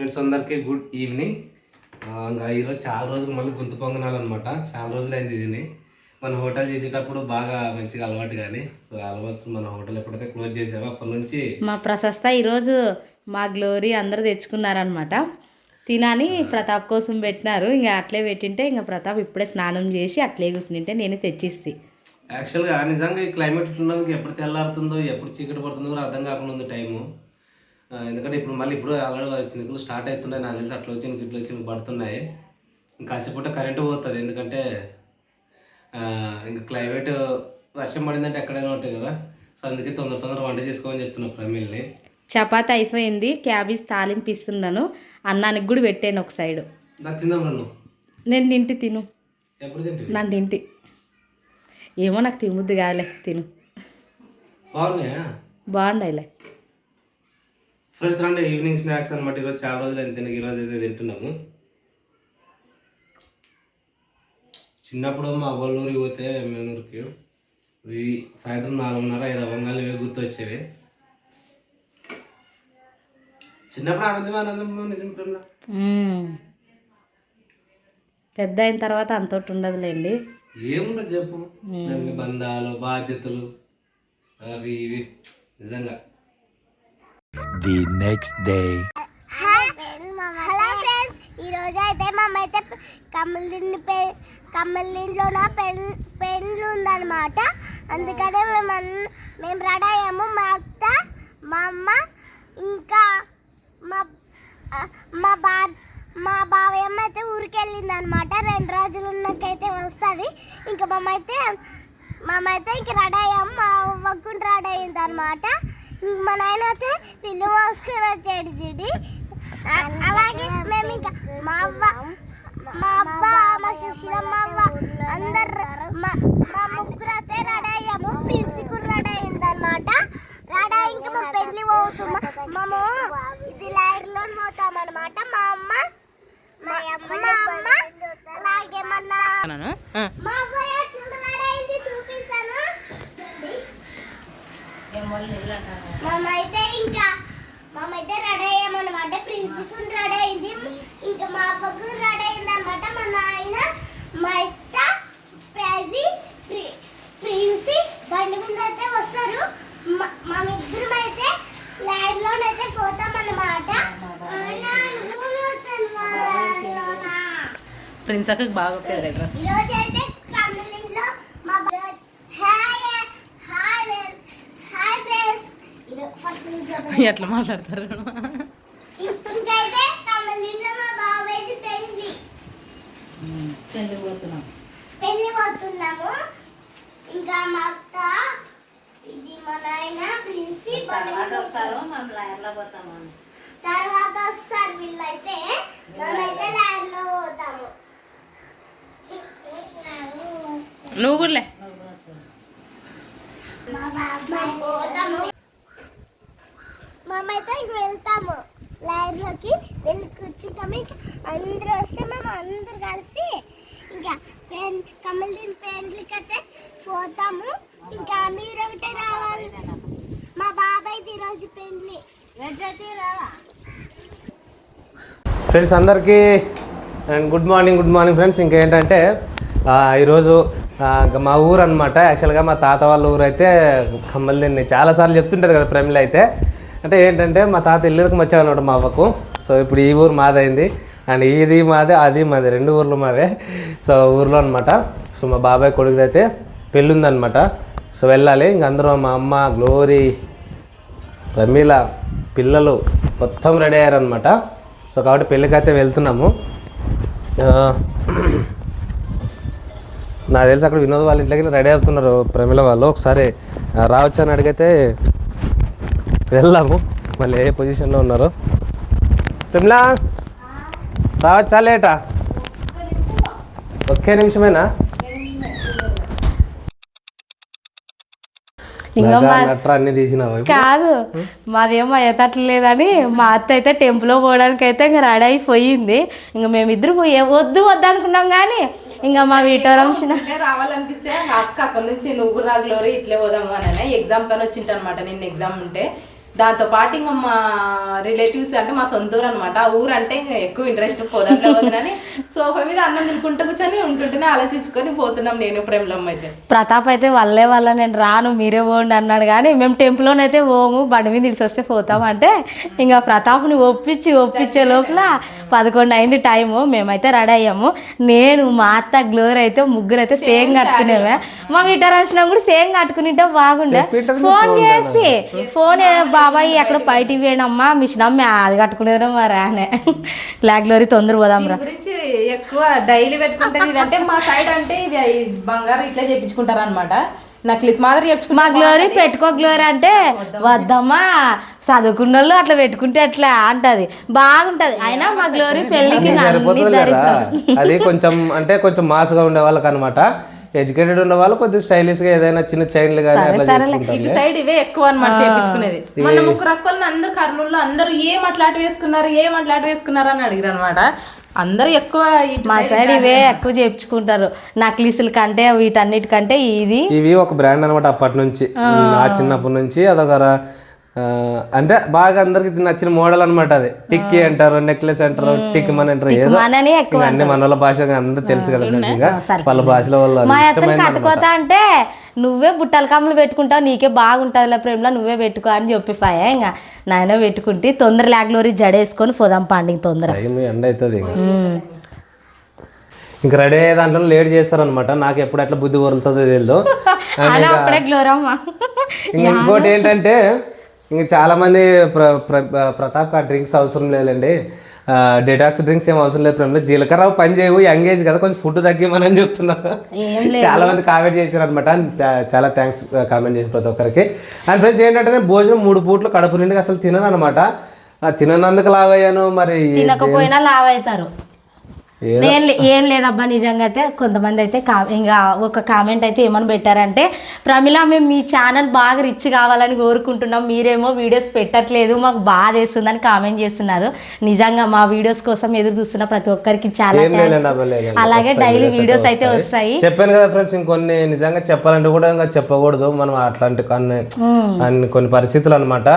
Friends అందరికీ good evening. ఇంకా ఈరోజు చాలా రోజులు మళ్ళీ గుంత పొంగనాలన్నమాట. చాలా రోజులు అయింది దీన్ని. మన హోటల్ చేసేటప్పుడు బాగా మంచిగా అలవాటు, కానీ సో ఆల్మోస్ట్ మన హోటల్ ఎప్పుడైతే క్లోజ్ చేసామో అప్పటి నుంచి మా ప్రశస్త ఈరోజు మా గ్లోరీ అందరూ తెచ్చుకున్నారనమాట. తినాని ప్రతాప్ కోసం పెట్టినారు. ఇంకా అట్లే పెట్టింటే ఇంకా ప్రతాప్ ఇప్పుడే స్నానం చేసి అట్లే కూర్చుంటే నేను తెచ్చిస్తే. యాక్చువల్గా నిజంగా ఈ క్లైమేట్ ఇట్లున్నందుకు ఎప్పుడు తెల్లారుతుందో ఎప్పుడు చీకటి పడుతుందో కూడా అర్థం కాకుండా ఉంది టైము. ఎందుకంటే ఇప్పుడు ఆల్రెడీ చినుకులు స్టార్ట్ అవుతున్నాయి. నాకు తెలిసి అట్లా వచ్చి ఇట్లా వచ్చి పడుతున్నాయి. ఇంకా కాసేపూట కరెంటు పోతుంది. ఎందుకంటే ఇంకా క్లైమేట్ వర్షం పడిందంటే ఎక్కడైనా ఉంటుంది కదా. సో అందుకే తొందర వంట చేసుకోమని చెప్తున్నా ప్రమిల్ని. చపాతి అయిపోయింది, క్యాబేజ్ తాలింపు ఇస్తున్నాను. అన్నానికి కూడా పెట్టాను ఒక సైడ్. నాకు తిందాం నన్ను. నేను తింటి తిను. ఎప్పుడు తింటి? నన్ను తింటి. ఏమో నాకు తినబుద్ది కాదులే, తిను. బాగున్నాయా? బాగుండాయిలే. ఫ్రెండ్స్ రండి, ఈవినింగ్ స్నాక్స్ అనమాట. ఈరోజు చాలా రోజులు అయింది తినక, ఈరోజు అయితే తింటున్నాము. చిన్నప్పుడు మా అవ్వలూరికి పోతే మేనూరికి సాయంత్రం 4:30-5 అవ్వగానే ఇవే గుర్తు వచ్చేవి. చిన్నప్పుడు ఆనందం నిజంటున్నా. పెద్ద అయిన తర్వాత అంతటి ఉండదులేండి. ఏముండదు చెప్పు, బంధాలు బాధ్యతలు అవి ఇవి నిజంగా. The next day. Hello friends, ఈరోజు అయితే మేమైతే కమ్మలింట్లోన పెండ్లు ఉందన్నమాట. అందుకనే మేము రెడీ అయ్యాము. మా అత్త, మా అమ్మ, ఇంకా మా బావయ్యమ్మ అయితే ఊరికి వెళ్ళింది అనమాట. 2 రోజులు ఉన్నకైతే వస్తుంది. ఇంకా మేమైతే ఇంక రెడీ అయ్యాము. మా అవ్వకుండా రెడీ అయింది అనమాట. మా నాయన అయితే ఇల్లు మోసుకొని వచ్చాడు చూడి. అలాగే మేము ఇంకా మా అవ్వ, మా సుశీలమ్మ అవ్వ అందరు మా ముగ్గురు అయితే రెడీ అయ్యాము. ప్రిన్సి కూడా రెడీ అయింది అనమాట. రెడీ ఇంకా మా పెళ్లి పోతున్నాము. మేము ఇది లైర్లో పోతాం అనమాట. మా అమ్మ అలాగే మా అవ్వ రెడీ అయింది, చూపిస్తాను. మేమైతే రెడీ అయ్యామన్నమాట. ప్రిన్సికు రెడీ అయింది, ఇంకా మా అబ్బకు రెడీ అయింది అనమాట. మా నాయన, మా అత్త, ప్రిన్సి బండి మీద అయితే వస్తారు. మా ఇద్దరం అయితే లైన్లోనైతే పోతామన్నమాట. ప్రిన్సకి బాగా డ్రెస్. ఈరోజు అయితే కమ్మలింట్లో మా ఎట్లా మాట్లాడతారు? ఇంకైతే కమ్మలింట్లో మా బాబాయ్ది పెళ్లి పోతున్నాము. ఇంకా మా అత్త, ఇది మా నాయన, ప్రిన్సి తర్వాత వస్తారు వీళ్ళైతే. మేమైతే లైన్లో పోతాము. నువ్వు కూడా మేమైతే ఇంక వెళ్తాము. లైన్లోకి వెళ్ళి కూర్చుంటాము. ఇంకా అందరూ వస్తే మేము అందరు కలిసి ఇంకా కమలిన్ పెండ్లికి అయితే పోతాము. ఇంకా మీరు ఒకటే రావాలి. మా బాబాయ్ది ఈరోజు పెండ్లి. రావా ఫ్రెండ్స్ అందరికీ గుడ్ మార్నింగ్ ఫ్రెండ్స్. ఇంకేంటంటే ఈరోజు మా ఊరు అనమాట. యాక్చువల్గా మా తాత వాళ్ళ ఊరు అయితే కమ్మలిని చాలాసార్లు చెప్తుంటారు కదా ప్రమిళ అయితే. అంటే ఏంటంటే మా తాత ఇల్లరికి వచ్చాడనమాట మా అవ్వకు. సో ఇప్పుడు ఈ ఊరు మాదైంది, అండ్ ఇది మాదే అది మాదే, 2 ఊర్లు మావే. సో ఊర్లో అనమాట. సో మా బాబాయ్ కొడుకుది అయితే పెళ్ళి ఉందనమాట. సో వెళ్ళాలి. ఇంక అందరూ మా అమ్మ, గ్లోరీ, ప్రమీల, పిల్లలు మొత్తం రెడీ అయ్యారనమాట. సో కాబట్టి పెళ్ళికి అయితే వెళ్తున్నాము. నాకు తెలిసి అక్కడ వినోద్ వాళ్ళ ఇంట్లోకి రెడీ అవుతున్నారు ప్రమీల వాళ్ళు. ఒకసారి రావచ్చు అని అడిగితే వెళ్దాము. మళ్ళీ ఏ పొజిషన్లో ఉన్నారు. ప్రమీల రావచ్చా లేటా? ఒకే నిమిషమేనా? అన్ని తీసినావు కాదు, మాదేమో అయ్యేటట్లేదని మా అత్త అయితే టెంపుల్లో పోవడానికి అయితే ఇంకా రెడీ అయిపోయింది. ఇంకా మేమిద్దరు వద్దు అనుకున్నాం, కానీ ఇంకా మా వీటోరం రావాలనిపించే అక్క అక్కడి నుంచి నువ్వు రా గ్లోరీ ఇట్లే పోదాము అని ఎగ్జామ్ కానీ వచ్చింట అనమాట. నిన్న ఎగ్జామ్ ఉంటే దాంతోపాటు ఇంకా మా రిలేటివ్స్ అంటే మా సొంత ఊరు అనమాట. ఆ ఊరు అంటే ఇంకా ఎక్కువ ఇంట్రెస్ట్ పోదాం సోఫా మీద అన్నం తినుకుంటూ కూర్చొని ఉంటుంటేనే ఆలోచించుకొని పోతున్నాం నేను ప్రేమలమ్మ అయితే. ప్రతాప్ అయితే వాళ్ళ నేను రాను మీరే పోండి అన్నాడు, కానీ మేము టెంపుల్లోనైతే పోము, బండి మీద తెలిసి వస్తే పోతామంటే ఇంకా ప్రతాప్ని ఒప్పించే లోపల 11 అయింది టైము. మేమైతే రెడీ అయ్యాము. నేను మా అత్త గ్లోరీ అయితే ముగ్గురు అయితే సేమ్ కట్టుకునేవే. మా వీటర్ వచ్చినా కూడా సేమ్ కట్టుకునింటే బాగుండే. ఫోన్ చేసి బాబాయ్ ఎక్కడ బయటికి పోయినమ్మా మిషన్ అమ్మ అది కట్టుకునేదా మరి అనే గ్లోరీ తొందర పోదాం రా గురించి ఎక్కువ డైలీ పెట్టుకుంటే ఇదంటే మా సైడ్ అంటే ఇది బంగారం ఇట్లా చేయించుకుంటారు అనమాట. నక్లీస్ మాదిరి చెప్పుకుంటా. మా గ్లోరీ పెట్టుకో గ్లోరీ అంటే వద్దమ్మా చదువుకున్న వాళ్ళు అట్లా పెట్టుకుంటే అట్లా అంటది, బాగుంటది. అయినా మా గ్లోరీ పెళ్లికి అది కొంచెం అంటే కొంచెం మాస్గా ఉండే వాళ్ళకి అనమాట. ఎడ్యుకేటెడ్ ఉన్న వాళ్ళు కొద్దిగా స్టైలిష్ గా ఏదైనా చిన్న చైన్లు కానీ ఇటు సైడ్ ఇవే ఎక్కువ అనమాట చేయించుకునేది. మన ముగ్గురు అక్కలు అందరు కర్నూలులో అందరూ ఏం అట్లాంటి వేసుకున్నారు అని అడిగారు అనమాట. అందరూ ఎక్కువ మా సైడ్ ఇవే ఎక్కువ చేయించుకుంటారు. నక్లీసుల కంటే వీటన్నిటికంటే ఇవి ఒక బ్రాండ్ అనమాట. అప్పటి నుంచి నా చిన్నప్పటి నుంచి అదొక అంటే బాగా అందరికి నచ్చిన మోడల్ అనమాట. అది టిక్కీ అంటారు, నెక్లెస్ అంటారు, టిక్ మన్ అంటారు, ఏదో అన్ని మన వాళ్ళ భాష అందరూ తెలుసు కదా. వాళ్ళ భాషలో కట్టుకోతా అంటే నువ్వే బుట్టల కమ్మలు పెట్టుకుంటావు, నీకే బాగుంటుందిలే ప్రేమలో నువ్వే పెట్టుకో అని చెప్పిపోయా. ఇంకా నాయన పెట్టుకుంటే తొందర గ్లోరీ జడేసుకొని పోదాం పండుగ తొందర ఎండ అవుతుంది. ఇంకా రెడీ అయ్యే దాంట్లో లేట్ చేస్తారనమాట. నాకు ఎప్పుడు ఎట్లా బుద్ధి వరులుతుందో తెలియదు. ఇంకోటి ఏంటంటే ఇంకా చాలామంది ప్రతాప్ ఆ డ్రింక్స్ అవసరం లేదండి, డెటాక్స్ డ్రింక్స్ ఏం అవసరం లేదు. ప్రేమలో జీలకర్ర పని చేయవు, యంగ్ ఏజ్ కదా, కొంచెం ఫుడ్ తగ్గిమని చెప్తున్నారు. చాలా మంది కామెంట్ చేశారు అనమాట. చాలా థ్యాంక్స్ కామెంట్ చేసిన ప్రతి ఒక్కరికి. అండ్ ఫ్రెండ్స్ ఏంటంటే భోజనం 3 పూట్లు కడుపు నిండుగా అసలు తినను అనమాట. తిననందుకు లావ్ అయ్యాను, మరి తినకపోయినా లావ్ అవుతారు. ఏం లేదబ్బా నిజంగా అయితే. కొంతమంది అయితే ఇంకా ఒక కామెంట్ అయితే ఏమని పెట్టారంటే, ప్రమిళ మేము మీ ఛానల్ బాగా రిచ్ కావాలని కోరుకుంటున్నాం, మీరేమో వీడియోస్ పెట్టట్లేదు, మాకు బాధ వేస్తుందని కామెంట్ చేస్తున్నారు. నిజంగా మా వీడియోస్ కోసం ఎదురు చూస్తున్న ప్రతి ఒక్కరికి చాలా అలాగే డైలీ వీడియోస్ అయితే వస్తాయి. చెప్పాను కదా ఫ్రెండ్స్, ఇంకొన్ని నిజంగా చెప్పాలంటే కూడా ఇంకా చెప్పకూడదు మనం అట్లాంటి కొన్ని పరిస్థితులు అనమాట.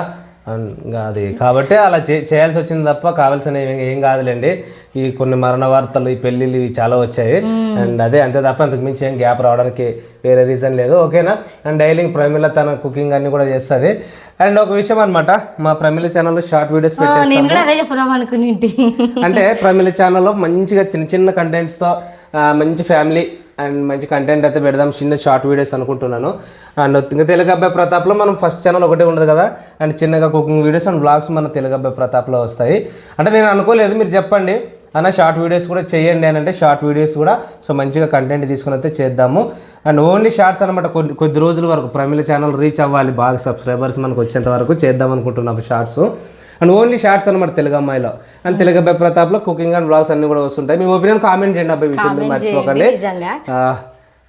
ఇంకా అది కాబట్టి అలా చేయాల్సి వచ్చింది తప్ప కావాల్సిన ఏం కాదులేండి. ఈ కొన్ని మరణ వార్తలు, ఈ పెళ్ళిళ్ళు ఇవి చాలా వచ్చాయి. అండ్ అదే అంతే తప్ప అంతకు మించి ఏం గ్యాప్ రావడానికి వేరే రీజన్ లేదు. ఓకేనా. అండ్ డైలీ ప్రమిళ తన కుకింగ్ అన్ని కూడా చేస్తుంది. అండ్ ఒక విషయం అనమాట, మా ప్రమిళ ఛానల్లో షార్ట్ వీడియోస్ పెట్టేస్తాము. అంటే ప్రమిళ ఛానల్లో మంచిగా చిన్న కంటెంట్స్తో మంచి ఫ్యామిలీ అండ్ మంచి కంటెంట్ అయితే పెడదాం, చిన్న షార్ట్ వీడియోస్ అనుకుంటున్నాను. అండ్ ఇంకా తెలుగు అబ్బాయి ప్రతాప్లో మనం ఫస్ట్ ఛానల్ ఒకటే ఉండదు కదా, అండ్ చిన్నగా కుకింగ్ వీడియోస్ అండ్ వ్లాగ్స్ మన తెలుగు అబ్బాయి ప్రతాప్లో వస్తాయి. అంటే నేను అనుకోలేదు, మీరు చెప్పండి అన్న షార్ట్ వీడియోస్ కూడా చేయండి అని అంటే షార్ట్ వీడియోస్ కూడా సో మంచిగా కంటెంట్ తీసుకుని అయితే చేద్దాము. అండ్ ఓన్లీ షార్ట్స్ అనమాట. కొద్ది రోజుల వరకు ప్రమిళ ఛానల్ రీచ్ అవ్వాలి, బాగా సబ్స్క్రైబర్స్ మనకు వచ్చేంత వరకు చేద్దాం అనుకుంటున్నాము షార్ట్స్. అండ్ ఓన్లీ షార్ట్స్ అనమాట తెలుగు అమ్మాయిలో. అండ్ తెలుగు అబ్బాయి ప్రతాప్లో కుకింగ్ అండ్ వ్లాగ్స్ అన్ని కూడా వస్తుంటాయి. మీ ఒపీనియన్ కామెంట్ చేయండి అబ్బాయి విషయం మర్చిపోకండి.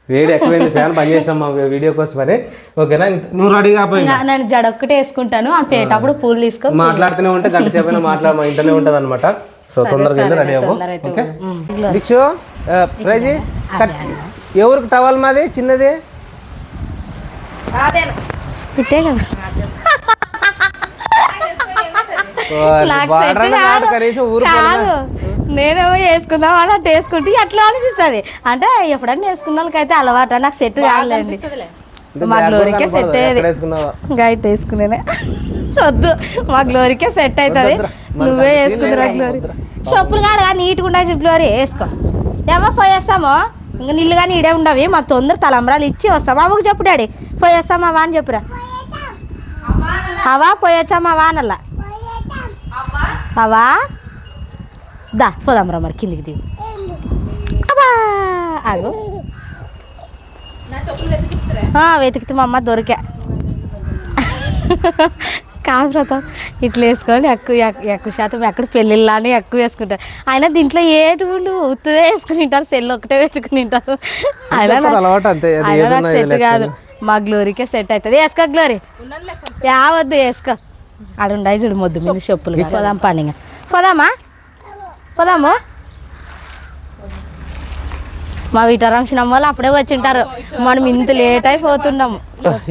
వేడి ఎక్కువైంది, ఫ్యాన్ బంద్ చేసాం మా వీడియో కోసం అని. ఓకేనా. నువ్వు రెడీగా నేను జడ ఒక్కటే వేసుకుంటాను, అప్పుడు పూలు తీసుకొని మాట్లాడుతూనే ఉంటే గంట సేపైనా మా ఇంటనే ఉంటుంది అనమాట. సో తొందరగా వెళ్ళి రెడీ అవ్వు. ఓకే దీక్షు ప్రైజీ ఎవరికి టవల్ మాది చిన్నది నేనేమో వేసుకుందాం అని అట్లా వేసుకుంటే అట్లా అనిపిస్తుంది. అంటే ఎప్పుడన్నా వేసుకున్న వాళ్ళకైతే అలవాటు, నాకు సెట్ కాలేండి. మా గ్లోరీకే సెట్ అయ్యేది, గైట్ వేసుకునేనే వద్దు, మా గ్లోరీకే సెట్ అవుతుంది. నువ్వే వేసుకుందిరా గ్లోరీ. చెప్పులు కాదు నీట్గా ఉండదు గ్లోరీ, వేసుకో. ఏమో పోయేస్తామో ఇంకా నీళ్ళు కానీ ఇడే ఉండవి, మా తొందర తలంబరాలు ఇచ్చి వస్తాం. అవ్వకు చెప్పు డాడీ పోయేస్తామా అని చెప్పురా. అవా పోయొచ్చామా అనల్లా, అవా దా పోదాంరా మరి కిందికి దిగు. ఆగు వెతికితే మా అమ్మ దొరికా కాదు ప్రతాప్. ఇట్లా వేసుకొని ఎక్కువ శాతం ఎక్కడ పెళ్ళిళ్ళని ఎక్కువ వేసుకుంటారు. అయినా దీంట్లో ఏటువులు ఉత్తుదే వేసుకుని తింటారు, సెల్ ఒకటే పెట్టుకుని తింటారు. అయినా నాకు సెట్ కాదు, మా గ్లోరీకే సెట్ అవుతుంది. వేసుకో గ్లోరీ, యావద్దు వేసుకో. ఆడుండాయి చూడు మొద్దు మీద చెప్పులు. పోదాం పండుగ పోదాము. మా వీటరాంశనం వాళ్ళు అప్పుడే వచ్చింటారు, మనం ఇంత లేట్ అయిపోతున్నాము.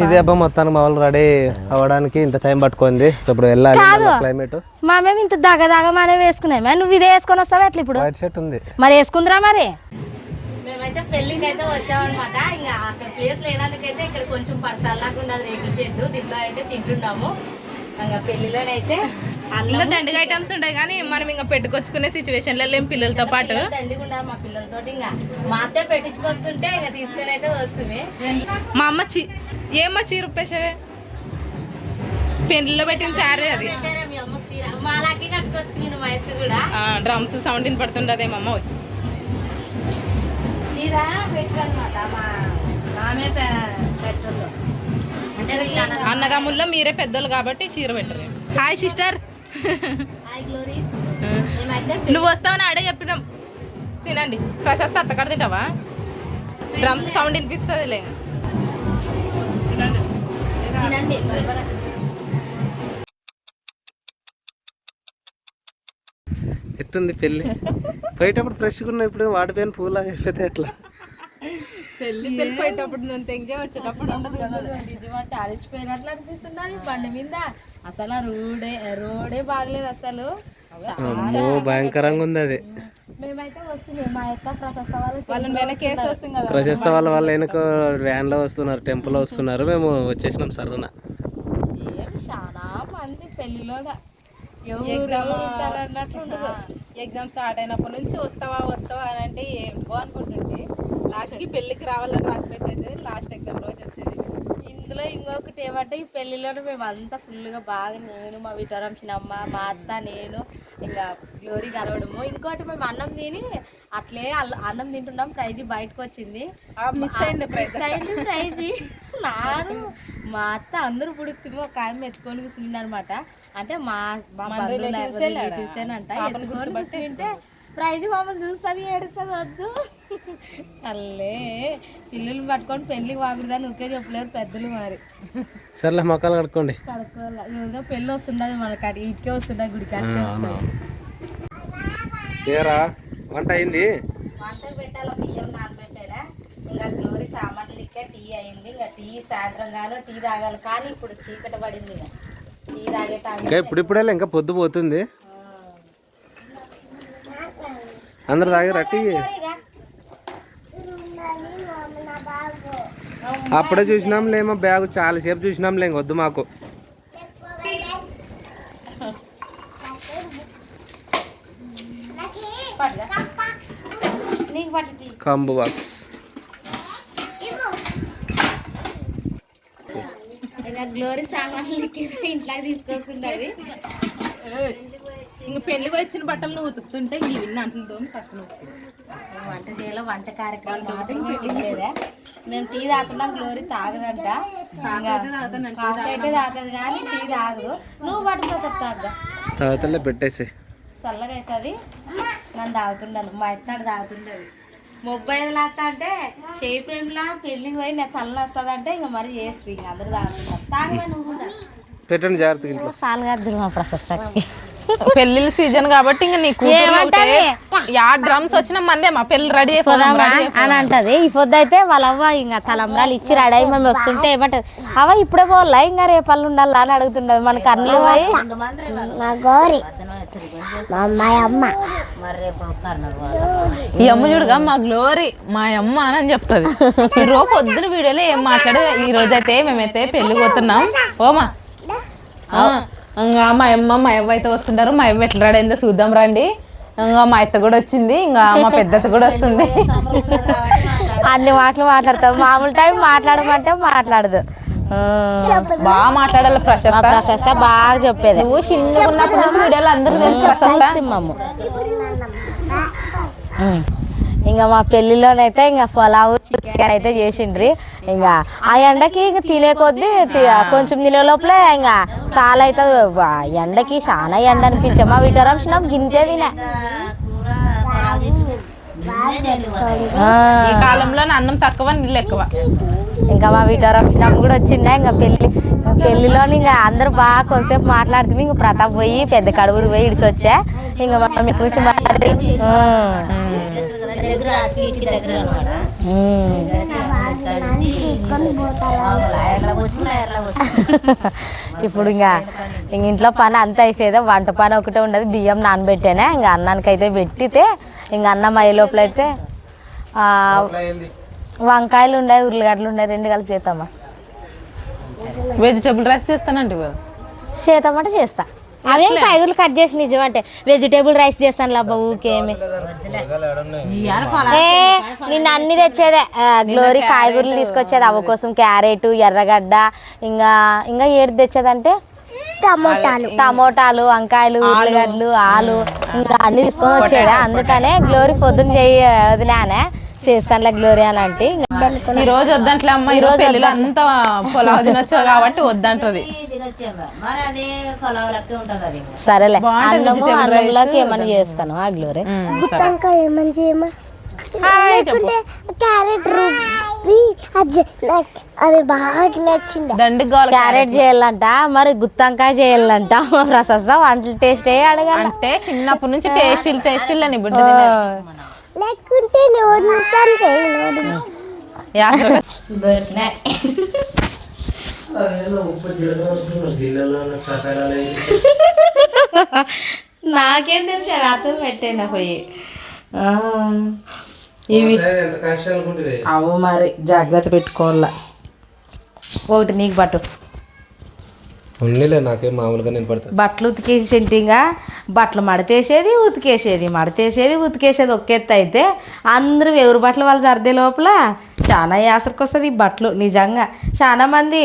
ఇదే అబ్బా మొత్తానికి మా వాళ్ళు రెడీ అవ్వడానికి ఇంత టైం పట్టుకుంది. సో ఇప్పుడు వెళ్ళాలి. క్లైమేట్ మా మేము ఇంత దాగదాగమానే వేసుకున్నాయి. నువ్వు ఇదే వేసుకొని వస్తావు ఎట్లా ఇప్పుడు? వైట్ షర్ట్ ఉంది మరి వేసుకుందిరా మరి. మేమైతే పెళ్ళికి అయితే వచ్చామన్నమాట. ఇంకా అక్కడ ప్లేస్ లేనందుకైతే ఇక్కడ కొంచెం పడసల్లాగా ఉండదు రేకుల షెడ్, దీంట్లో అయితే తింటున్నాము. ఇంకా పెళ్లిలోనైతే ఇంకా దండిగా ఐటమ్స్ ఉంటాయి కానీ మనం ఇంకా పెట్టుకొచ్చుకునే సిచ్యువేషన్లో లేం పిల్లలతో పాటు. దండిగా ఉండాలి మా పిల్లలతో. ఇంకా మా అత్తే పెట్టించుకొస్తుంటే ఇంకా తీసుకొని అయితే వస్తుంది. మా అమ్మ ఏమ్మా చీర ఉప్పేసావే? పెళ్లిలో పెట్టిన శారీ అది. మీ అమ్మకి చీర మాలాకి కట్టుకొచ్చుకుని మా ఎత్తు కూడా డ్రమ్స్ సౌండ్ వినపడుతుండదే మా అమ్మ. చీర పెట్టరనమాట మామే పెట్టరు. అన్నదమ్ముల్లో మీరే పెద్దోళ్ళు కాబట్టి చీర పెట్టరు. Hi sister. నువ్వు వస్తావని ఆడే చెప్పినాం. తినండి. ప్రశస్త అత్తకాడ తింటావా? డ్రమ్స్ సౌండ్ వినిపిస్తుంది. ఎట్టుంది పెళ్ళి? పోయేటప్పుడు ఫ్రెష్గా ఉన్నాయి, ఇప్పుడు వాడిపోయిన పూలాగా అయిపోతే ఎట్లా? పెళ్లి పోయేటప్పుడు నేను ఎంజాయ్ వచ్చేటప్పుడు ఉండదు కదా. అలిసిపోయినట్లు అనిపిస్తుంది బండి మీద. అసలు రోడే బాగలేదు అసలు. భయంకరంగా ఉంది అది. మేమైతే వస్తున్నాం మా యొక్క ప్రశస్త వాళ్ళని వెనకేసి వస్తుంది కదా. ప్రశస్త వాళ్ళ వెనక వ్యాన్ లో వస్తున్నారు, టెంపుల్ లో వస్తున్నారు. మేము వచ్చేసినాం సరన. ఏం చాలా మంది పెళ్లిలో ఎగ్జామ్ స్టార్ట్ అయినప్పటి నుంచి వస్తావా అని అంటే ఏమో అనుకుంటుంటే లాస్ట్కి పెళ్ళికి రావాలని రాసి పెట్టేది. లాస్ట్ ఎగ్జామ్ రోజు వచ్చేది. ఇందులో ఇంకొకటి ఏమంటే ఈ పెళ్లిలోనే మేము అంతా ఫుల్గా బాగా నేను మా విటరంశనమ్మ మా అత్త నేను ఇంకా గ్లోరీ కలవడము. ఇంకోటి మేము అన్నం తిని అట్లే అన్నం తింటున్నాం. ప్రైజ్ బయటకు వచ్చింది. మిస్ అయింది ప్రైజ్. నాను మా అత్త అందరూ పుడుకుతుంది. ఒక ఆమె ఎత్తుకొని కూర్చుంది అనమాట. అంటే మా రిలేటివ్స్ అంట. ఎత్తుకొని కూర్చుంటే ప్రైజ్ మమ్మల్ని చూస్తుంది, ఏడుస్తుంది. వద్దు అల్లే పిల్లలు పట్టుకొని పెళ్లికి వాగుడుదని ఊకే చెప్పలేరు పెద్దలు. మరి సర్లే మొక్కలు కడుక్కోండి. కడుక్కోవాలి. ఏదో పెళ్ళి వస్తుండదు మనకి, ఇటుకే వస్తుండదు గుడి కాడికే వస్తుంది. ఏరా వంట అయింది? వంట పెట్టాల బియ్యం నానబెట్టాడా. ఇంకా గ్లోరీ సామాన్లు ఇక్కే టీ అయింది. ఇంకా టీ సాయంత్రం గాను టీ తాగాలి. కానీ ఇప్పుడు చీకటి పడింది. ఇక టీ తాగే టైం ఇంకా ఇప్పుడిప్పుడే ఇంకా పొద్దు పోతుంది. అందరు తాగారా టీ? అప్పుడే చూసినాంలేమో బ్యాగ్, చాలాసేపు చూసినాంలే. ఇంకొద్దు మాకు. కంబు బాక్స్. గ్లోరీ సామాన్లు ఇంట్లో తీసుకొస్తుంటది. ఇంక పెళ్లికి వచ్చిన బట్టలు నువ్వు ఉతుకుతుంటే ఇవి అంటలతో కష్టం. వంట చేయాలి. వంట కార్యక్రమం మాత్రమే. మేము టీ తాగుతున్నాం. గ్లోరీ తాగదంట. కాఫీ అయితే తాగుతుంది కానీ టీ తాగదు. నువ్వు పట్టుకో తాగుదా తాగుతలే పెట్టేసి చల్లగా అవుతుంది. నన్ను తాగుతుండాలి. మా ఎత్తాడు తాగుతుండదు. 35 లాస్తా అంటే చేయి ప్రేమలా పెళ్ళికి పోయి నేను తల వస్తుంది అంటే ఇంకా మరి చేస్తుంది. ఇంక అందరూ తాగుతున్నారు. తాగమా నువ్వు కూడా పెట్టండి జాగ్రత్తగా. ఇంట్లో సాలుగా మా ప్రశస్తకి పెళ్లిళ్ళ సీజన్ కాబట్టి ఇంకా నీకు యా డ్రమ్స్ వచ్చిన మందే మా పెళ్లి రెడీ అయిపోదామా అని అంటది. ఈ పొద్దు అయితే వాళ్ళ అవ్వ ఇంకా తలంబ్రాలు ఇచ్చి రెడీ అయ్యి మేము వస్తుంటే ఏమంటది, అవ్వ ఇప్పుడే పోవాలా ఇంకా రేపళ్ళు ఉండాలా అని అడుగుతుండదు. మన కర్నూలు పోయి ఈ అమ్మ చూడుగా మా గ్లోరీ మా అమ్మ అని చెప్తుంది. ఈ రోజు పొద్దున వీడియోలో ఏం మాట్లాడే. ఈ రోజు అయితే మేమైతే పెళ్లి పోతున్నాం. ఓమా ఇంకా మా అవ్వ అయితే వస్తుంటారు. మా అవ్వ ఎట్లా రెడీ అయిందో చూద్దాం రండి. ఇంకా మా అత్త కూడా వచ్చింది. ఇంకా మా పెద్దత్త కూడా వస్తుంది. అన్ని మాటలు మాట్లాడతాం. మామూలు టైం మాట్లాడమంటే మాట్లాడదు. బాగా మాట్లాడాలి. ప్రశస్త బాగా చెప్పేది. నువ్వు చిన్నగా ఉన్నప్పటి నుంచి వీడియోలో అందరూ తెలుసు. ఇంకా మా పెళ్లిలోనైతే ఇంకా పొలావు చికెన్ అయితే చేసిండ్రి. ఇంకా ఆ ఎండకి ఇంకా తినే కొద్దీ కొంచెం తినే లోపలే ఇంకా చాలా అవుతుంది. ఎండకి చాలా ఎండ అనిపించాం. మా విటరంశనం గింతే తినే. ఈ కాలంలో అన్నం తక్కువ నీళ్ళు ఎక్కువ. ఇంకా మా విటరంశనం కూడా వచ్చిండే. ఇంకా పెళ్లిలో ఇంకా అందరూ బాగా కొంతసేపు మాట్లాడుతుంది. ఇంకా ప్రతాప్ పోయి పెద్ద కడుగురు పోయి ఇడిచి వచ్చా. ఇంకా మా గురించి మాట్లాడి తీసుకొని పోతారు. ఇప్పుడు ఇంకా ఇంట్లో పని అంతా అయిపోయేదా, వంట పని ఒకటే ఉండదు. బియ్యం నానబెట్టానే ఇంకా అన్నానికి అయితే పెట్టితే ఇంకా అన్నం అయ్యే లోపల అయితే వంకాయలు ఉన్నాయి, ఉర్లగడ్డలు ఉన్నాయి, 2 కలిపి చేస్తామా. వెజిటేబుల్ రైస్ చేస్తానండి చేస్తామంటే చేస్తా. అవేం కాయగూరలు కట్ చేసి నిజమంటే వెజిటేబుల్ రైస్ చేస్తాను లబ్బా ఊకేమి. నిన్న అన్ని తెచ్చేదే గ్లోరీ కాయగూరలు తీసుకొచ్చేది అవ్వ కోసం. క్యారెట్, ఎర్రగడ్డ, ఇంకా ఏడు తెచ్చేదంటే టమోటాలు, వంకాయలు, ఉర్లగడ్డలు, ఆలు ఇంకా అన్ని తీసుకొని వచ్చేదా. అందుకనే గ్లోరీ పొద్దున్న వదిలేనే చేస్తానులే గ్లోరీ అని అంటే ఈ రోజు వద్దంట్లే అమ్మ, ఈ రోజు పెళ్ళిలో అంతా పొలావు తినొచ్చు కాబట్టి వద్దంటది. సరేలే అన్నంలోకి ఏమన్నా చేస్తాను ఆ గ్లోరీ. ఏమని చేయమా క్యారెట్ అది బాగా నచ్చింది. క్యారెట్ చేయాలంట, మరి గుత్తంకాయ చేయాలంట. రసస్తా వంటలు టేస్ట్ అడగాలి అంటే చిన్నప్పటి నుంచి టేస్ట్ అని బిడ్డ లేకుంటే నాకేం తెలుసు రాత్రి పెట్టేనా పోయి. ఇవి అవు మరి జాగ్రత్త పెట్టుకోవాలా. ఒకటి నీకు బట్టు నాకే మామూలుగా నేను పడతా. బట్టలు ఉతికేసి సెంటింగా బట్టలు మడతేసేది ఉతికేసేది ఒకెత్త అయితే అందరూ ఎవరు బట్టలు వాళ్ళు సర్దే లోపల చాలా యాసరికి వస్తుంది ఈ బట్టలు. నిజంగా చాలా మంది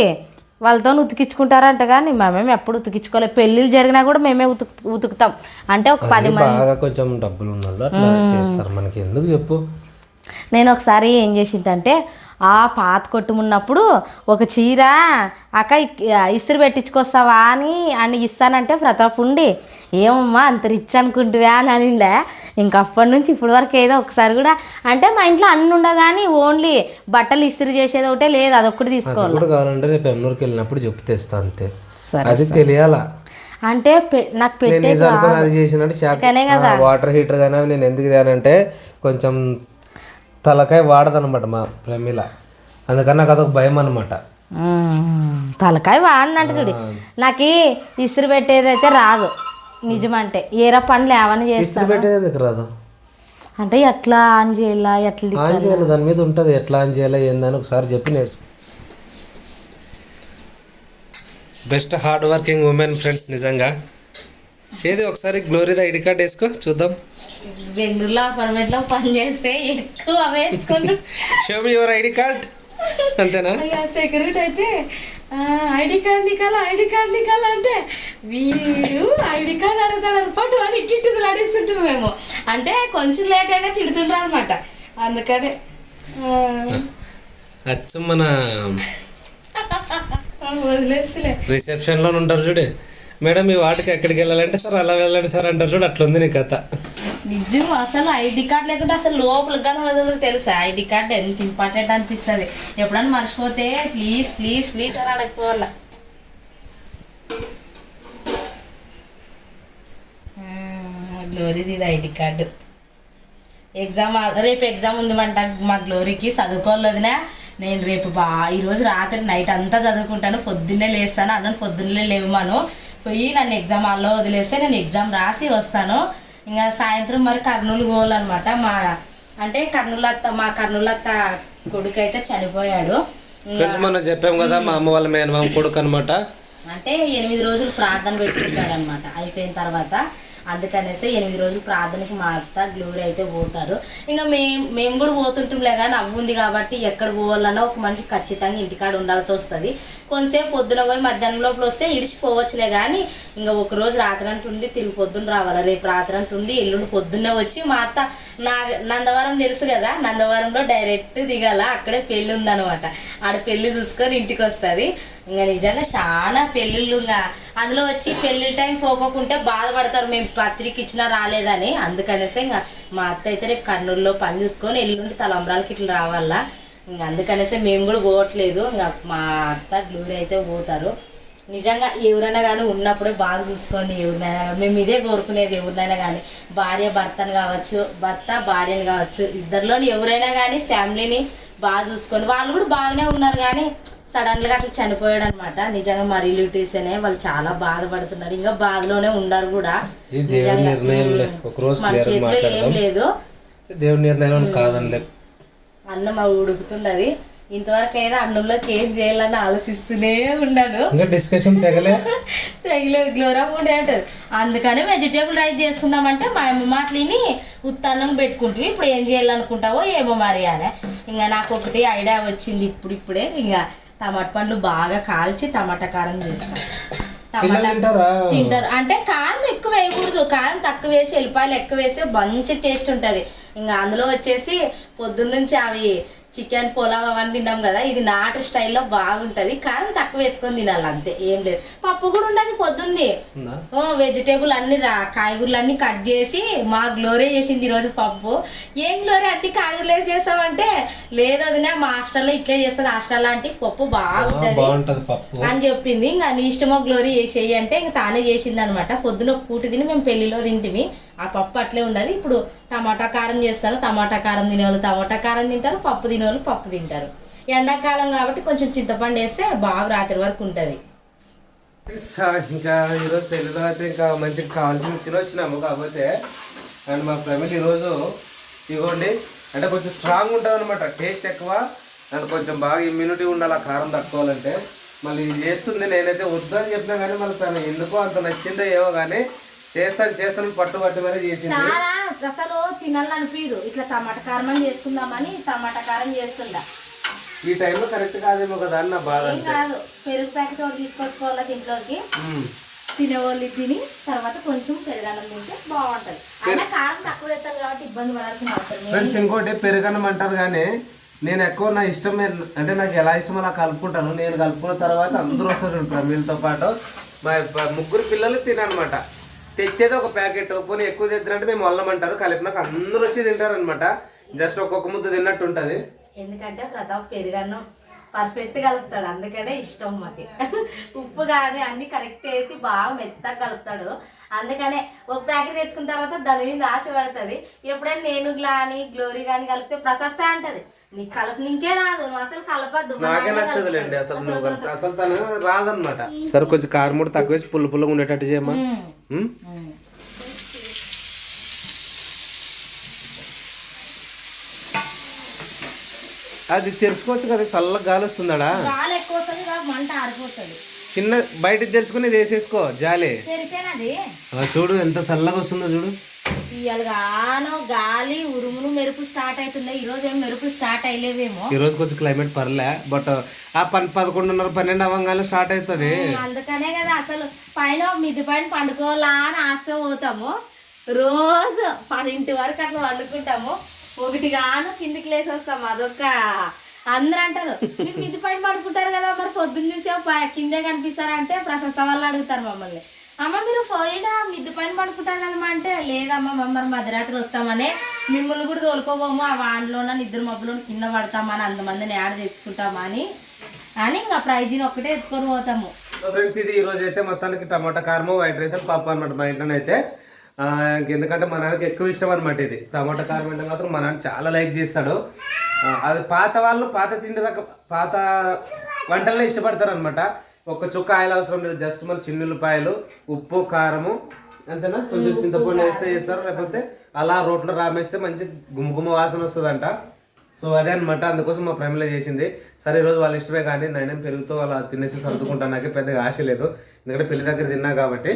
వాళ్ళతో ఉతికించుకుంటారంట, కానీ మేమేమి ఎప్పుడు ఉతికించుకోలేదు. పెళ్ళిళ్ళు జరిగినా కూడా మేమే ఉతుకుతాం. అంటే ఒక 10 మంది బాగా కొంచెం డబ్బులు ఉన్నాళ్ళు అట్లా చేస్తారు, మనకి ఎందుకు చెప్పు. నేను ఒకసారి ఏం చేసిందంటే ఆ పాత కొట్టుమున్నప్పుడు ఒక చీర అక్క ఇస్త్రీ పెట్టించుకొస్తావా అని ఇస్తానంటే ప్రతాప్ ఉండి ఏమమ్మా అంత రిచ్ అనుకుంటువా అని అనిండే. ఇంక అప్పటి నుంచి ఇప్పటి వరకు ఏదో ఒకసారి కూడా అంటే మా ఇంట్లో అన్ని ఉండవు, కానీ ఓన్లీ బట్టలు ఇస్త్రీ చేసేది ఒకటే లేదు, అదొక్కటి తీసుకోవాలి. కావాలంటే రేపు ఎన్నూరుకి వెళ్ళినప్పుడు చెప్పు తెస్తా అంతే, అది తెలియాలా. అంటే నాకు పెట్టేది అది చేసినట్టు వాటర్ హీటర్ కానీ అవి నేను ఎందుకు తేనంటే కొంచెం తలకాయ వాడదనమాట మా ప్రమిళ, అందుకని నాకు అదొక భయం అనమాట. తలకాయ వాడినట్టు చూడు. నాకు ఇస్త్రీ పెట్టేది అయితే రాదు నిజమంటే. ఏరా పనులు ఏమని చేస్తా పెట్టేది ఎందుకు రాదు అంటే ఎట్లా ఆన్ చేయాలా, ఎట్లా ఆన్ చేయాలి దాని మీద ఉంటుంది, ఎట్లా ఆన్ చేయాలా ఏందని ఒకసారి చెప్పి నేర్చు. Best hard working women friends నిజంగా. ఏది ఒకసారి గ్లోరీ ఐడి కార్డ్ వేసుకో చూద్దాం. బెంగళూరులో అపార్ట్మెంట్లో పని చేస్తే ఎక్కువ అవే వేసుకుంటాం. Show me your ID card అంతేనా? సెక్యూరిటీ అయితే ఐడి కార్డ్ నికాల అంటే వీడు ఐడి కార్డ్ అడుగుతాడు అనుకోండి అని ఇట్టు అడిస్తుంటాం మేము. అంటే కొంచెం లేట్ అయినా తిడుతుంటారు అనమాట. అందుకనే అచ్చు మన వదిలేస్తలే. రిసెప్షన్లో ఉంటారు చూడే మేడం, ఈ వాటికి ఎక్కడికి వెళ్ళాలంటే సార్ అలా వెళ్ళండి సార్ అంటారు చూడు, అట్లుంది నీ కథ. నిజం అసలు ఐడి కార్డ్ లేకుంటే అసలు లోపలికి కానీ వదలరు తెలుసా. ఐడి కార్డ్ ఎంత ఇంపార్టెంట్ అనిపిస్తుంది. ఎప్పుడన్నా మర్చిపోతే ప్లీజ్ అని అడగపోవాల. గ్లోరీది ఇది ఐడి కార్డు. రేపు ఎగ్జామ్ ఉందిమంట మా గ్లోరీకి. చదువుకోలేదునా నేను రేపు ఈరోజు రాత్రి నైట్ అంతా చదువుకుంటాను, పొద్దున్నే లేస్తాను. అన్నను పొద్దున్నే లేవమాను పోయి నన్ను ఎగ్జామ్ హాల్లో వదిలేస్తే నేను ఎగ్జామ్ రాసి వస్తాను. ఇంకా సాయంత్రం మరి కర్నూలు పోవాలన్నమాట. మా కర్నూలత్త కొడుకు అయితే చనిపోయాడు. మనం చెప్పాం కదా మా అమ్మ వాళ్ళ మేనమామ కొడుకు అనమాట. అంటే 8 రోజులు ప్రార్థన పెట్టుకుంటారు అనమాట. అయిపోయిన తర్వాత అందుకనేసి 8 రోజులు ప్రార్థనకి మా అత్త గ్లోరీ అయితే పోతారు. ఇంకా మేము కూడా పోతుంటాంలే, కానీ అవ్వుంది కాబట్టి ఎక్కడ పోవాలన్నా ఒక మనిషి ఖచ్చితంగా ఇంటికాడ ఉండాల్సి వస్తుంది. కొంతసేపు పొద్దున పోయి మధ్యాహ్నం లోపల వస్తే ఇడిచిపోవచ్చులే, కానీ ఇంకా ఒకరోజు రాత్రి అంటుండి తిరిగి పొద్దున్న రావాలి. రేపు రాత్రి అంటుండి ఎల్లుండి పొద్దున్నే వచ్చి మా అత్త నందవరం తెలుసు కదా, నందవరంలో డైరెక్ట్ దిగాల. అక్కడే పెళ్ళి ఉందనమాట. ఆడ పెళ్ళి చూసుకొని ఇంటికి వస్తుంది. ఇంకా నిజంగా చాలా పెళ్ళిళ్ళు, ఇంకా అందులో వచ్చి పెళ్ళి టైం పోకోకుంటే బాధపడతారు, మేము పత్రిక ఇచ్చినా రాలేదని. అందుకనేసి ఇంకా మా అత్త అయితే రేపు కర్నూలులో పని చూసుకొని ఎల్లుండి తలంబ్రాలకి ఇట్లా రావాలా. ఇంకా అందుకనేసి మేము కూడా పోవట్లేదు. ఇంకా మా అత్త గ్లోరీ అయితే పోతారు. నిజంగా ఎవరైనా కానీ ఉన్నప్పుడే బాగా చూసుకోండి. ఎవరినైనా కానీ మేము ఇదే కోరుకునేది. ఎవరినైనా కానీ భర్త భార్యని కావచ్చు, ఇద్దరిలోని ఎవరైనా కానీ ఫ్యామిలీని బాగా చూసుకొని వాళ్ళు కూడా బాగానే ఉన్నారు కానీ సడన్గా అట్లా చనిపోయాడు అనమాట. నిజంగా మా రిలేటివ్స్ అనే వాళ్ళు చాలా బాధపడుతున్నారు, ఇంకా బాధలోనే ఉన్నారు కూడా. నిజంగా మన చేతిలో ఏం లేదు, దేవుడి నిర్ణయం కాదనిలే. అన్నం ఉడుకుతున్నది, ఇంతవరకు అయితే అన్నంలోకి ఏం చేయాలని ఆలోచిస్తూనే ఉన్నాను. డిస్కషన్ తగిలేదు గ్లోరా ఉండే అంటది. అందుకని వెజిటేబుల్ రైస్ చేసుకుందామంటే మా అమ్మ మాటలిని ఉత్తన్నం పెట్టుకుంటావి, ఇప్పుడు ఏం చేయాలనుకుంటావో ఏమో మరి అని. ఇంకా నాకు ఒకటి ఐడియా వచ్చింది ఇప్పుడే. ఇంకా టమాటా పండ్లు బాగా కాల్చి టమాటా కారం చేస్తాను. తింటారు అంటే కారం ఎక్కువ వేయకూడదు, కారం తక్కువ వేసి ఎల్లిపాయలు ఎక్కువ వేస్తే మంచి టేస్ట్ ఉంటుంది. ఇంకా అందులో వచ్చేసి పొద్దున్న నుంచి అవి చికెన్ పులావ్ అవన్నీ తిన్నాం కదా, ఇది నాటు స్టైల్లో బాగుంటుంది. కారం తక్కువ వేసుకొని తినాలి అంతే, ఏం లేదు. పప్పు కూడా ఉండదు పొద్దుంది. వెజిటేబుల్ అన్ని కాయగూరలు అన్ని కట్ చేసి మా గ్లోరీ చేసింది ఈరోజు పప్పు. ఏం గ్లోరీ అన్ని కాయగూరలు వేసి చేస్తామంటే లేదు అది మా హాస్టల్లో ఇట్లే చేస్తుంది, హాస్టల్ లాంటి పప్పు బాగుంటుంది అని చెప్పింది. ఇంకా నీ ఇష్టమో గ్లోరీ చేసేయి అంటే ఇంకా తానే చేసింది అనమాట. పొద్దున పూట తిని మేము పెళ్లిలో తింటిమి, ఆ పప్పు అట్లే ఉండదు. ఇప్పుడు టమాటా కారం చేస్తాను, టమాటా కారం తినేవాళ్ళు టమాటా కారం తింటారు, పప్పు తినేవాళ్ళు పప్పు తింటారు. ఎండాకాలం కాబట్టి కొంచెం చింతపండు వేస్తే బాగా రాత్రి వరకు ఉంటుంది. ఇంకా ఈరోజు పెళ్ళిలో అయితే ఇంకా మంచిగా కావాల్సిన తినొచ్చినాము. కాకపోతే అండ్ మా ఫ్యామిలీ ఈరోజు ఇవ్వండి అంటే కొంచెం స్ట్రాంగ్ ఉంటుంది అనమాట, టేస్ట్ ఎక్కువ అండ్ కొంచెం బాగా ఇమ్యూనిటీ ఉండాలి ఆ కారం తట్టుకోవాలంటే. మళ్ళీ ఇది చేస్తుంది, నేనైతే వద్దని చెప్పినా కానీ మళ్ళీ తను ఎందుకో అంత నచ్చిందో ఏమో కానీ చేస్తాను పట్టు మరి చేసింది. చాలా అసలు తినాలనిపించదు, ఇట్లా టమాటా కారం చేసుకుందామని టమాటా కారం చేస్తుందా. ఈ టైంలో కరెక్ట్ కాదేమో కదా అని నా బాధ. కాదు, పెరుగు ప్యాకెట్ ఒకటి తీసుకొచ్చుకోవాలి దీంట్లోకి, తినేవాళ్ళు తిని తర్వాత కొంచెం పెరుగన్నం తింటే బాగుంటది. అయినా కారం తక్కువ వేస్తాను కాబట్టి ఇబ్బంది పడాల్సిన అవసరం. ఫ్రెండ్స్ ఇంకోటి పెరుగన్నం అంటారు కానీ నేను ఎక్కువ నా ఇష్టం అంటే నాకు ఎలా ఇష్టమో అలా కలుపుకుంటాను. నేను కలుపుకున్న తర్వాత అందరూ వస్తారు వీళ్ళతో పాటు. మా ముగ్గురు పిల్లలు తిననమాట, తెచ్చేది ఒక ప్యాకెట్. పోనీ ఎక్కువ తెచ్చినట్టు మేము వల్లమంటారు, కలిపినాక అందరూ వచ్చి తింటారు అనమాట. జస్ట్ ఒక్కొక్క ముద్ద తిన్నట్టు ఉంటుంది. ఎందుకంటే ప్రతాప్ పెరుగన్నం పర్ఫెక్ట్ కలుపుతాడు, అందుకనే ఇష్టం మాకు. ఉప్పు కానీ అన్ని కరెక్ట్ వేసి బాగా మెత్తగా కలుపుతాడు. అందుకనే ఒక ప్యాకెట్ తెచ్చుకున్న తర్వాత దాని మీద ఆశ పడుతుంది. ఎప్పుడైనా నేను కానీ గ్లోరీ కానీ కలిపితే ప్రశస్త అంటది, నీకు కలుపు ఇంకే రాదు, నువ్వు అసలు కలపద్దు. నాకే నచ్చదులేండి అసలు తను రాదనమాట. సరే కొంచెం కారం కూడా తక్కువ వేసి పుల్లగా ఉండేటట్టు చేయమ్మా. అది తెలుసుకోవచ్చు కదా, చల్లగా గాలి వస్తుందా, గాలి ఎక్కువ వస్తుంది మంట ఆరిపోతుంది. చిన్న బయటకు తెలుసుకుని ఇది వేసేసుకో జాలి. చూడు ఎంత చల్లగా వస్తుందో చూడు. ఇవాళగానో గాలి ఉరుములు మెరుపులు స్టార్ట్ అవుతున్నాయి. ఈ రోజు ఏం మెరుపులు స్టార్ట్ అయ్యలేవేమో. ఈ రోజు కొంచెం క్లైమేట్ పర్లే, బట్ ఆ 11:30 12 అవ్వగానే స్టార్ట్ అవుతుంది. అందుకనే కదా అసలు పైన మిద్ది పైన పండుకోవాలా అని ఆశతో పోతాము. రోజు 10 వరకు అట్లా వండుకుంటాము, 1 కిందికి లేసి వస్తాము. అదొక అందరూ అంటారు మీరు మిద్ది పైన పడుకుంటారు కదా, మరి పొద్దున్న చూసే కిందే కనిపిస్తారంటే ప్రశస్త వాళ్ళు అడుగుతారు మమ్మల్ని, అమ్మ మీరు పోయినా మిద్ది పైన పడుకుంటారు కదమ్మా అంటే, లేదమ్మా మమ్మల్ని మధ్యరాత్రి వస్తామని మిమ్మల్ని కూడా తోలుకోబోము, ఆ వాన్లోన నిద్ర మబ్బులో కింద పడతామని అంతమందిని యాడ్ తెచ్చుకుంటామా అని ఇంకా ప్రైజ్ని ఒక్కటే ఎత్తుకొని పోతాము. ఫ్రెండ్స్ ఇది ఈ రోజు అయితే మొత్తానికి టమాటా కారము వైట్ రైస్ పప్పు అనమాట మా ఇంట్లోనే అయితే. ఎందుకంటే మా నాన్నకి ఎక్కువ ఇష్టం అనమాట ఇది టమాటా కారం అంటే మాత్రం మా నాన్న చాలా లైక్ చేస్తాడు. అది పాత వాళ్ళు పాత తిండి దాకా పాత వంటలనే ఇష్టపడతారు అనమాట. ఒక్క చుక్క ఆయిల్ అవసరం లేదు, జస్ట్ మన చిన్నుల్లిపాయలు ఉప్పు కారము అంతేనా, కొంచెం చింతపండు వేస్తే చేస్తారు, లేకపోతే అలా రోట్లో రామేస్తే మంచి గుమగుమ వాసన వస్తుందంట. సో అదే అనమాట, అందుకోసం మా ఫ్యామిలీలో చేసింది. సరే ఈరోజు వాళ్ళ ఇష్టమే కానీ నేనేం పెరుగుతో అలా తినేసి సర్దుకుంటాను, నాకే పెద్దగా ఆశ లేదు ఎందుకంటే పెళ్లి దగ్గర తిన్నా కాబట్టి.